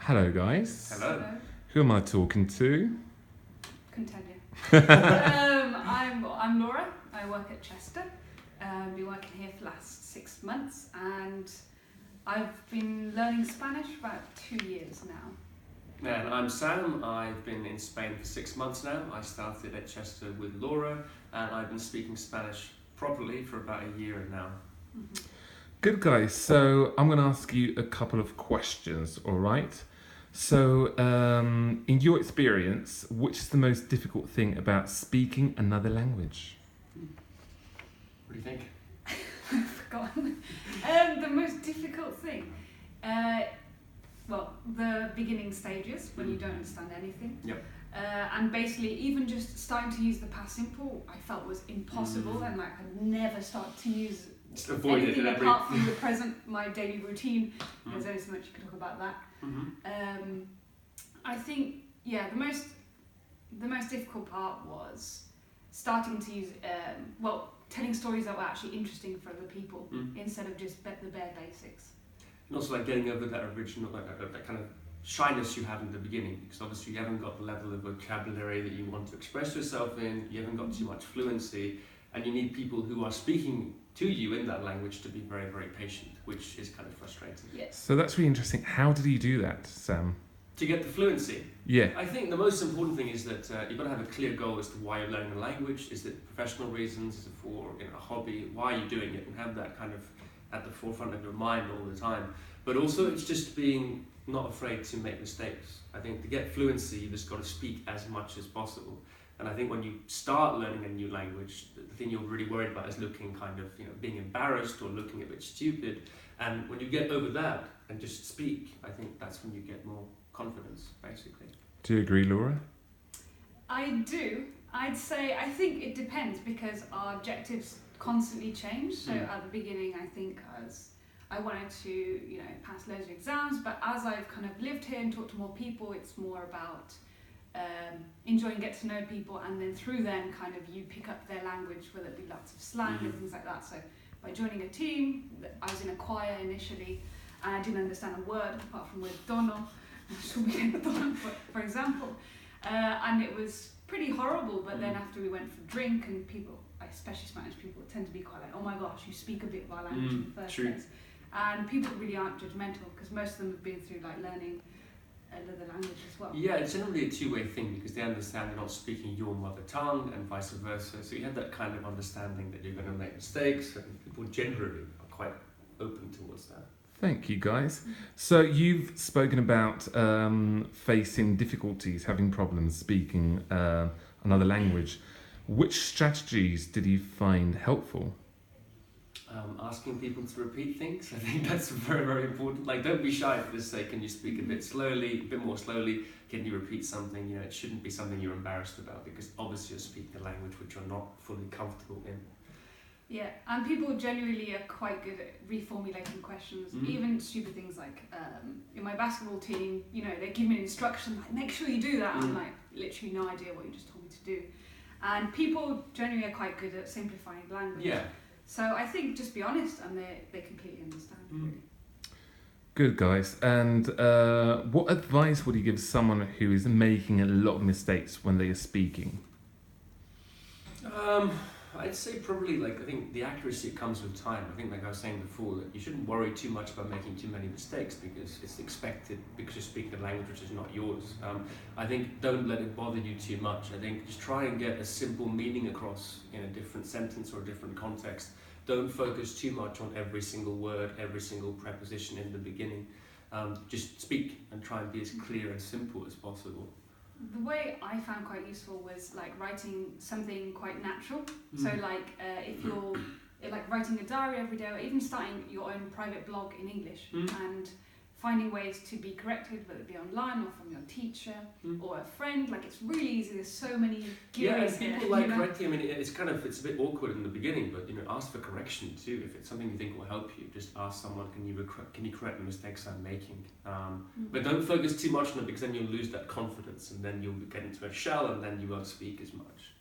Hello, guys. Hello. Who am I talking to? Continue. I'm Laura. I work at Chester. Been working here for the last 6 months, and I've been learning Spanish for about 2 years now. And I'm Sam. I've been in Spain for 6 months now. I started at Chester with Laura, and I've been speaking Spanish properly for about a year now. Mm-hmm. Good, guys. So I'm going to ask you a couple of questions, all right? So, in your experience, which is the most difficult thing about speaking another language? What do you think? I've forgotten. The most difficult thing? Well, the beginning stages, when you don't understand anything. Yep. And basically, even just starting to use the past simple, I felt was impossible, and like I'd never start to use Just avoid anything it apart from the present, my daily routine. There's only so much you can talk about that. Mm-hmm. I think, yeah, the most difficult part was starting to use, telling stories that were actually interesting for other people instead of just the bare basics. And also like getting over that original, that kind of shyness you had in the beginning, because obviously you haven't got the level of vocabulary that you want to express yourself in, you haven't got too much fluency, and you need people who are speaking to you in that language to be very, very patient, which is kind of frustrating. Yes. So that's really interesting. How did you do that, Sam? To get the fluency, Yeah. I think the most important thing is that you've got to have a clear goal as to why you're learning a language. Is it professional reasons? Is it for a hobby? Why are you doing it? And have that kind of at the forefront of your mind all the time. But also it's just being not afraid to make mistakes. I think to get fluency, you just got to speak as much as possible. And I think when you start learning a new language, the thing you're really worried about is looking kind of, being embarrassed or looking a bit stupid. And when you get over that and just speak, I think that's when you get more confidence, basically. Do you agree, Laura? I do. I'd say, I think it depends because our objectives constantly change. So at the beginning, I think I wanted to, pass loads of exams, but as I've kind of lived here and talked to more people, it's more about enjoying getting to know people, and then through them kind of you pick up their language, whether it be lots of slang and things like that. So by joining a team, I was in a choir initially, and I didn't understand a word apart from the word dono, for example, and it was pretty horrible. But then after we went for a drink, and people, especially Spanish people, tend to be quite like, oh my gosh, you speak a bit of our language in the first place. And people really aren't judgmental because most of them have been through like learning another language as well. Yeah, it's generally a two-way thing because they understand you're not speaking your mother tongue and vice versa. So you have that kind of understanding that you're going to make mistakes, and people generally are quite open towards that. Thank you, guys. So you've spoken about facing difficulties, having problems speaking another language. Which strategies did you find helpful? Asking people to repeat things, I think that's very, very important. Like, don't be shy for this sake. Can you speak a bit slowly, a bit more slowly? Can you repeat something? It shouldn't be something you're embarrassed about because obviously you're speaking a language which you're not fully comfortable in. Yeah, and people genuinely are quite good at reformulating questions, even stupid things like in my basketball team, they give me an instruction like, make sure you do that. I'm like, literally no idea what you just told me to do. And people generally are quite good at simplifying language. Yeah. So I think just be honest, and they completely understand. Really. Good, guys. And what advice would you give someone who is making a lot of mistakes when they are speaking? I'd say probably I think the accuracy comes with time. I think like I was saying before, that you shouldn't worry too much about making too many mistakes because it's expected because you're speaking a language which is not yours. I think don't let it bother you too much. I think just try and get a simple meaning across in a different sentence or a different context. Don't focus too much on every single word, every single preposition in the beginning. Just speak and try and be as clear and simple as possible. The way I found quite useful was writing something quite natural. So if you're writing a diary every day, or even starting your own private blog in English and finding ways to be corrected, whether it be online or from your teacher or a friend. It's really easy. There's so many gurus here. People correcting. I mean, it's a bit awkward in the beginning, but ask for correction too. If it's something you think will help you, just ask someone, can you correct the mistakes I'm making? But don't focus too much on it because then you'll lose that confidence and then you'll get into a shell and then you won't speak as much.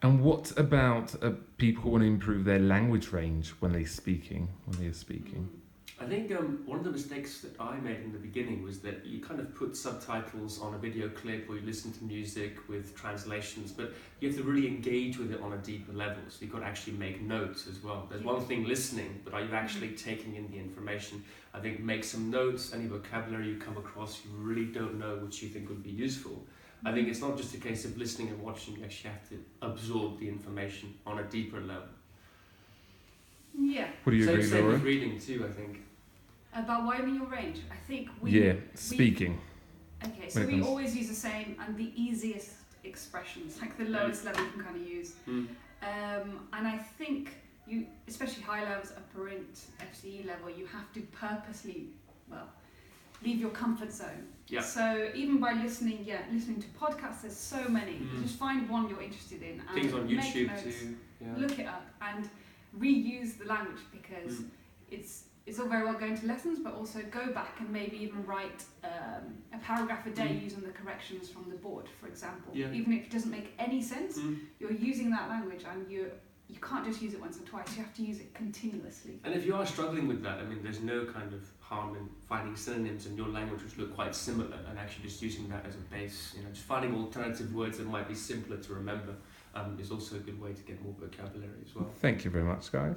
And what about people who want to improve their language range when they're speaking? I think one of the mistakes that I made in the beginning was that you kind of put subtitles on a video clip or you listen to music with translations, but you have to really engage with it on a deeper level. So you've got to actually make notes as well. There's one thing listening, but are you actually taking in the information? I think make some notes, any vocabulary you come across you really don't know which you think would be useful. I think it's not just a case of listening and watching, you actually have to absorb the information on a deeper level. Yeah. Would you agree, Same Laura? with reading too, I think. About widening your range, I think Speaking. Okay, so we always use the same and the easiest expressions, like the lowest level you can kind of use. And I think you, especially high levels, upper int, FCE level, you have to purposely, leave your comfort zone. Yeah. So even by listening to podcasts, there's so many. Just find one you're interested in and things on make YouTube notes, too. Yeah. look it up and reuse the language, because it's all very well going to lessons, but also go back and maybe even write a paragraph a day using the corrections from the board, for example. Yeah. Even if it doesn't make any sense, you're using that language and you can't just use it once or twice, you have to use it continuously. And if you are struggling with that, I mean, there's no kind of harm in finding synonyms in your language which look quite similar and actually just using that as a base. You know, just finding alternative words that might be simpler to remember is also a good way to get more vocabulary as well. Thank you very much, guys.